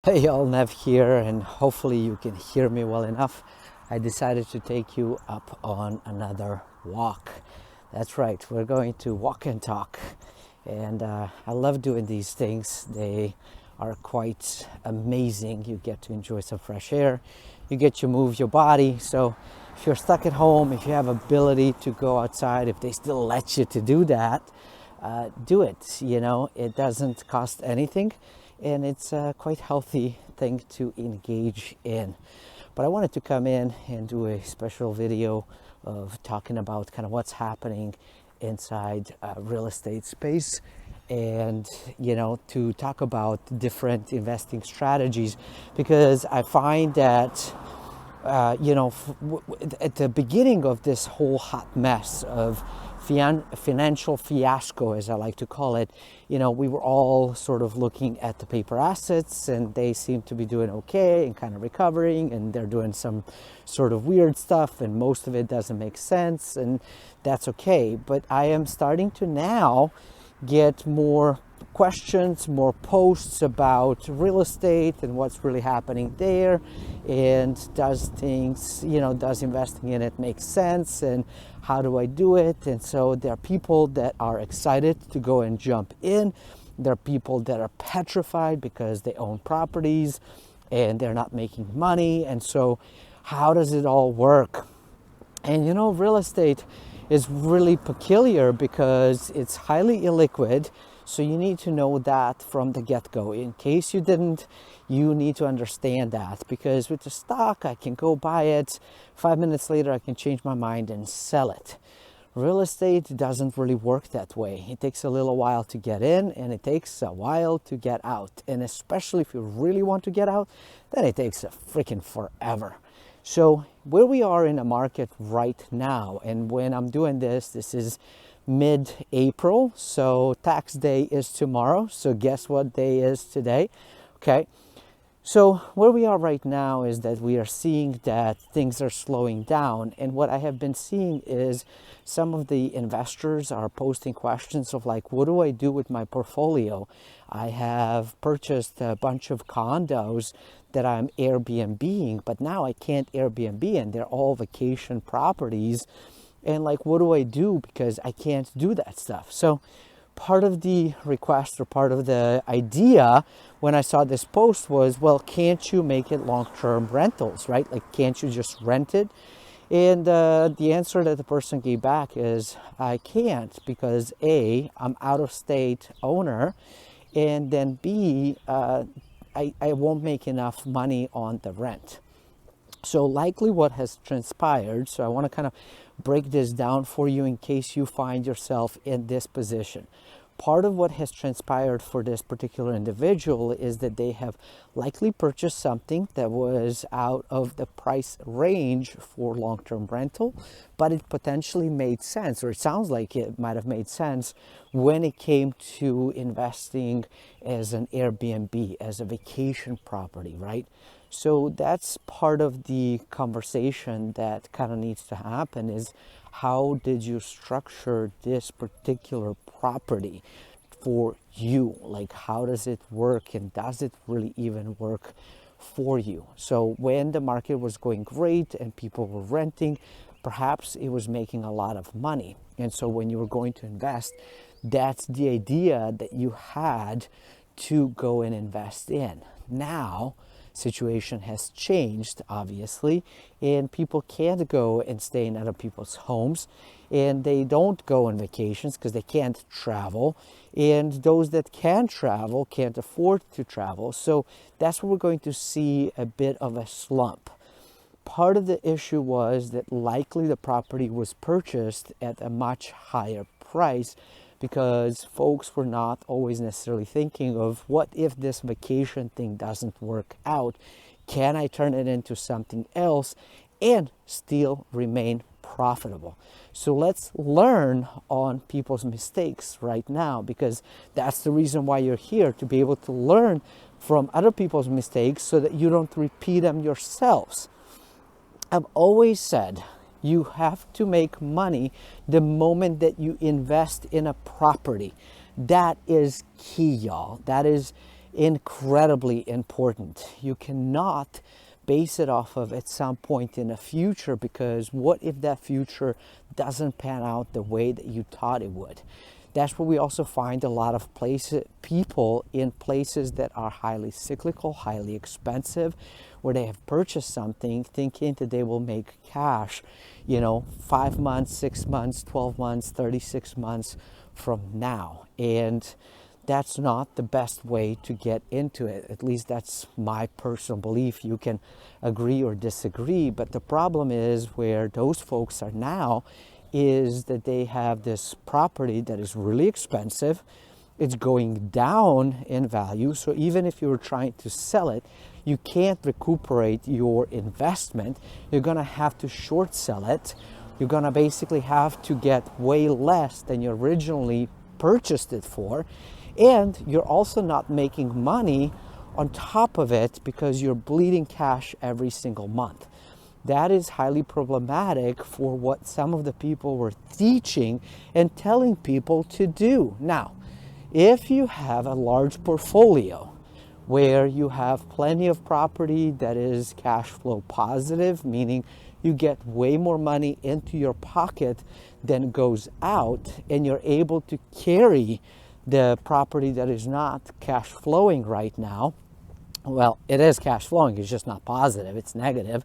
Hey y'all, Nev here, and hopefully you can hear me well enough. I decided to take you up on another walk. That's right, we're going to walk and talk. And I love doing these things. They are quite amazing. You get to enjoy some fresh air, you get to move your body. So if you're stuck at home, if you have ability to go outside, if they still let you to do that, do it. It doesn't cost anything, and it's a quite healthy thing to engage in. But I wanted to come in and do a special video of talking about kind of what's happening inside real estate space, and to talk about different investing strategies, because I find that at the beginning of this whole hot mess of financial fiasco, as I like to call it, we were all sort of looking at the paper assets, and they seem to be doing okay and kind of recovering, and they're doing some sort of weird stuff, and most of it doesn't make sense, and that's okay. But I am starting to now get more questions, more posts about real estate and what's really happening there, and does investing in it make sense, and how do I do it? And so there are people that are excited to go and jump in. There are people that are petrified because they own properties and they're not making money. And so how does it all work? And real estate is really peculiar because it's highly illiquid. So you need to know that from the get-go. In case you didn't, you need to understand that, because with the stock, I can go buy it. 5 minutes later, I can change my mind and sell it. Real estate doesn't really work that way. It takes a little while to get in, and it takes a while to get out. And especially if you really want to get out, then it takes a freaking forever. So where we are in the market right now, and when I'm doing this is mid-April, so tax day is tomorrow. So guess what day is today? Okay. So where we are right now is that we are seeing that things are slowing down. And what I have been seeing is some of the investors are posting questions of like, what do I do with my portfolio? I have purchased a bunch of condos that I'm Airbnb-ing, but now I can't Airbnb, and they're all vacation properties. And like, what do I do? Because I can't do that stuff. So part of the request, or part of the idea when I saw this post was, well, can't you make it long-term rentals, right? Like, can't you just rent it? And the answer that the person gave back is, I can't, because A, I'm out-of-state owner, and then B, I won't make enough money on the rent. So likely what has transpired, so I want to kind of break this down for you in case you find yourself in this position. Part of what has transpired for this particular individual is that they have likely purchased something that was out of the price range for long-term rental, but it potentially made sense, or it sounds like it might have made sense when it came to investing as an Airbnb, as a vacation property, right? So that's part of the conversation that kind of needs to happen, is how did you structure this particular property for you? Like, how does it work, and does it really even work for you? So when the market was going great and people were renting, perhaps it was making a lot of money. And so when you were going to invest, that's the idea that you had to go and invest in. Now, situation has changed, obviously, and people can't go and stay in other people's homes, and they don't go on vacations because they can't travel, and those that can travel can't afford to travel. So that's where we're going to see a bit of a slump. Part of the issue was that likely the property was purchased at a much higher price, because folks were not always necessarily thinking of, what if this vacation thing doesn't work out? Can I turn it into something else and still remain profitable? So let's learn on people's mistakes right now, because that's the reason why you're here, to be able to learn from other people's mistakes so that you don't repeat them yourselves. I've always said, you have to make money the moment that you invest in a property. That is key, y'all. That is incredibly important. You cannot base it off of at some point in the future, because what if that future doesn't pan out the way that you thought it would? That's where we also find a lot of people in places that are highly cyclical, highly expensive, where they have purchased something thinking that they will make cash, 5 months, 6 months, 12 months, 36 months from now. And that's not the best way to get into it. At least that's my personal belief. You can agree or disagree, but the problem is where those folks are now is that they have this property that is really expensive. It's going down in value. So even if you were trying to sell it, you can't recuperate your investment. You're going to have to short sell it. You're going to basically have to get way less than you originally purchased it for. And you're also not making money on top of it because you're bleeding cash every single month. That is highly problematic for what some of the people were teaching and telling people to do. Now, if you have a large portfolio where you have plenty of property that is cash flow positive, meaning you get way more money into your pocket than goes out, and you're able to carry the property that is not cash flowing right now, well, it is cash flowing, it's just not positive, it's negative,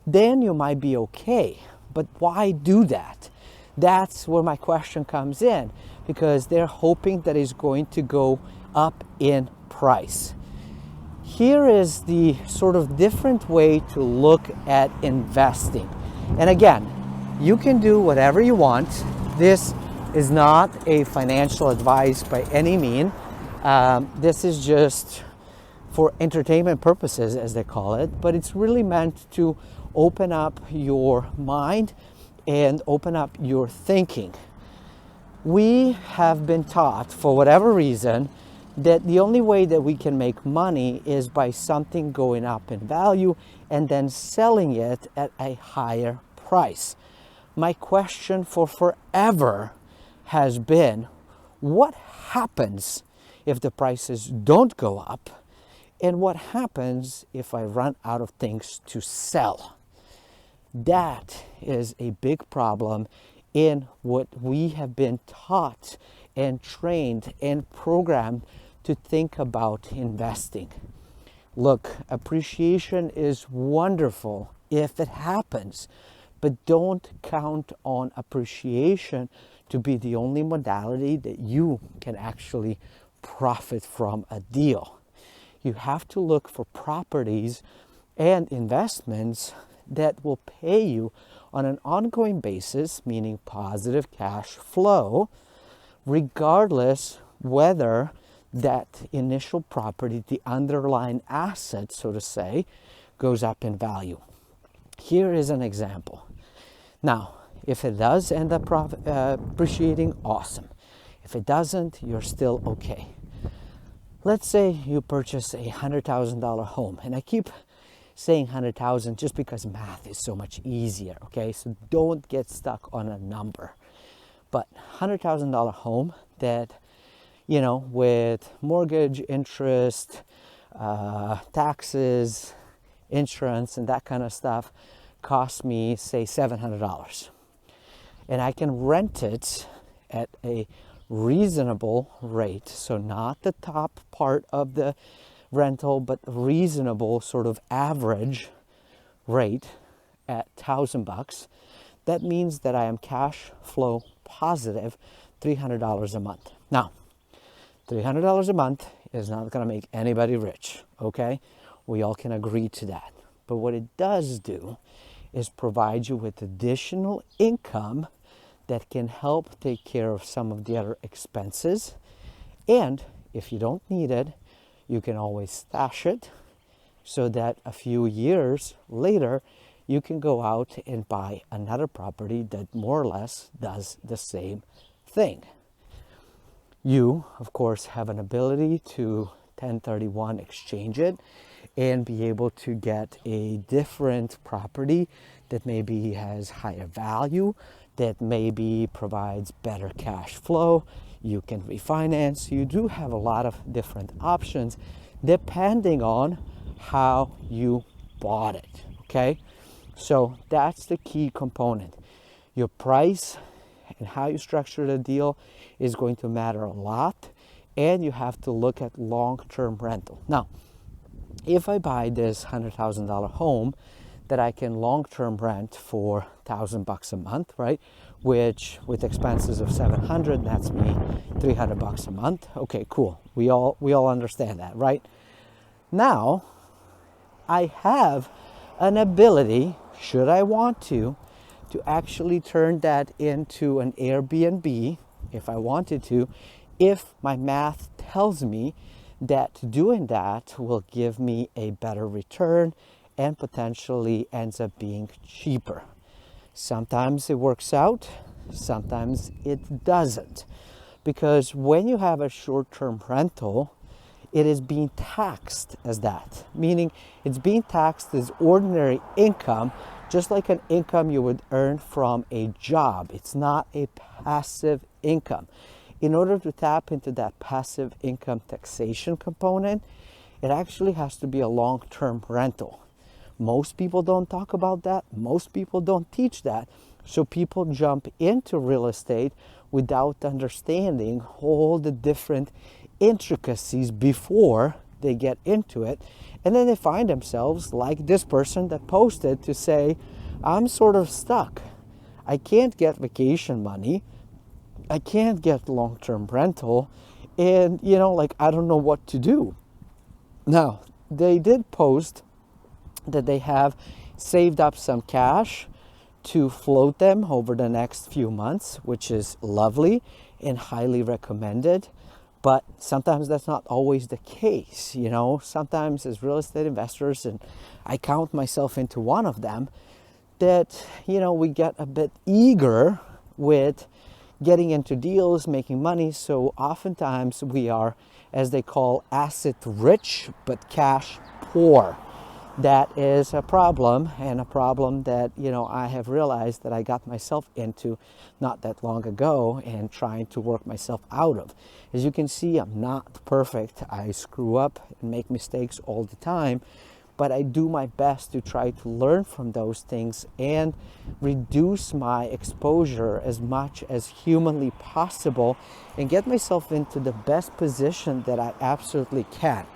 then you might be okay. But why do that? That's where my question comes in, because they're hoping that it's going to go up in price. Here is the sort of different way to look at investing. And again, you can do whatever you want. This is not a financial advice by any means. This is just for entertainment purposes, as they call it, but it's really meant to open up your mind and open up your thinking. We have been taught, for whatever reason, that the only way that we can make money is by something going up in value and then selling it at a higher price. My question for forever has been, what happens if the prices don't go up? And what happens if I run out of things to sell? That is a big problem in what we have been taught and trained and programmed to think about investing. Look, appreciation is wonderful if it happens, but don't count on appreciation to be the only modality that you can actually profit from a deal. You have to look for properties and investments that will pay you on an ongoing basis, meaning positive cash flow, regardless whether that initial property, the underlying asset, so to say, goes up in value. Here is an example. Now, if it does end up appreciating, awesome. If it doesn't, you're still okay. Let's say you purchase a $100,000 home, and I keep saying 100,000 just because math is so much easier, okay? So don't get stuck on a number. But $100,000 home that, with mortgage, interest, taxes, insurance, and that kind of stuff, cost me, say, $700. And I can rent it at a reasonable rate. So not the top part of the rental, but reasonable sort of average rate at $1,000. That means that I am cash flow positive $300 a month. Now, $300 a month is not going to make anybody rich, okay? We all can agree to that. But what it does do is provide you with additional income that can help take care of some of the other expenses. And if you don't need it, you can always stash it so that a few years later, you can go out and buy another property that more or less does the same thing. You, of course, have an ability to 1031 exchange it and be able to get a different property that maybe has higher value, that maybe provides better cash flow. you can refinance. You do have a lot of different options depending on how you bought it, okay? So that's the key component. Your price and how you structure the deal is going to matter a lot, and you have to look at long-term rental. Now, if I buy this $100,000 home that I can long-term rent for $1,000 a month, right? Which with expenses of 700, that's me $300 a month. Okay, cool. We all understand that, right? Now, I have an ability, should I want to actually turn that into an Airbnb if I wanted to, if my math tells me that doing that will give me a better return and potentially ends up being cheaper. Sometimes it works out, sometimes it doesn't. Because when you have a short-term rental, it is being taxed as that, meaning it's being taxed as ordinary income, just like an income you would earn from a job. It's not a passive income. In order to tap into that passive income taxation component, it actually has to be a long-term rental. Most people don't talk about that. Most people don't teach that. So people jump into real estate without understanding all the different intricacies before they get into it. And then they find themselves like this person that posted to say, I'm sort of stuck. I can't get vacation money. I can't get long-term rental. And, I don't know what to do. Now, they did post that they have saved up some cash to float them over the next few months, which is lovely and highly recommended. But sometimes that's not always the case. Sometimes as real estate investors, and I count myself into one of them, that, we get a bit eager with getting into deals, making money. So oftentimes we are, as they call, asset rich, but cash poor. That is a problem, and a problem that, I have realized that I got myself into not that long ago and trying to work myself out of. As you can see, I'm not perfect. I screw up and make mistakes all the time, but I do my best to try to learn from those things and reduce my exposure as much as humanly possible and get myself into the best position that I absolutely can.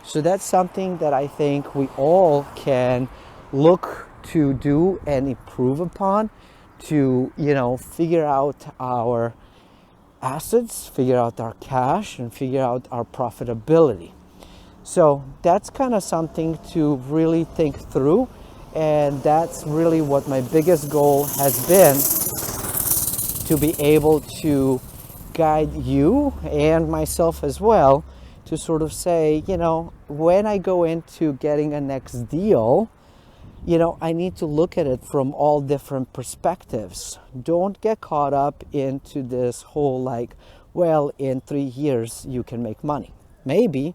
So that's something that I think we all can look to do and improve upon to, figure out our assets, figure out our cash, and figure out our profitability. So that's kind of something to really think through. And that's really what my biggest goal has been, to be able to guide you and myself as well to sort of say, when I go into getting a next deal, I need to look at it from all different perspectives. Don't get caught up into this whole in 3 years you can make money. Maybe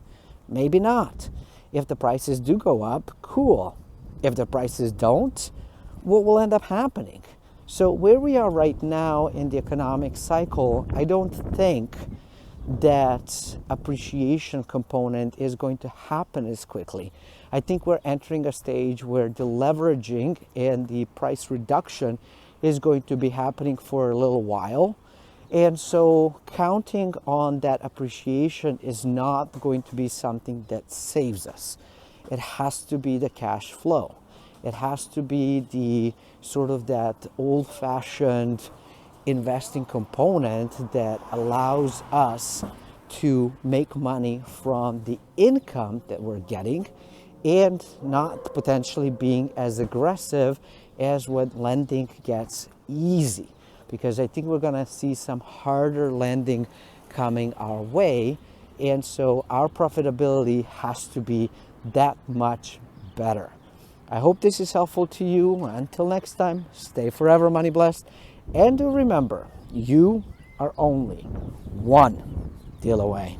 not. If the prices do go up, cool. If the prices don't, what will end up happening? So where we are right now in the economic cycle, I don't think that appreciation component is going to happen as quickly. I think we're entering a stage where the leveraging and the price reduction is going to be happening for a little while. And so counting on that appreciation is not going to be something that saves us. It has to be the cash flow. It has to be the sort of that old-fashioned investing component that allows us to make money from the income that we're getting and not potentially being as aggressive as when lending gets easy. Because I think we're going to see some harder lending coming our way. And so our profitability has to be that much better. I hope this is helpful to you. Until next time, stay forever money blessed. And do remember, you are only one deal away.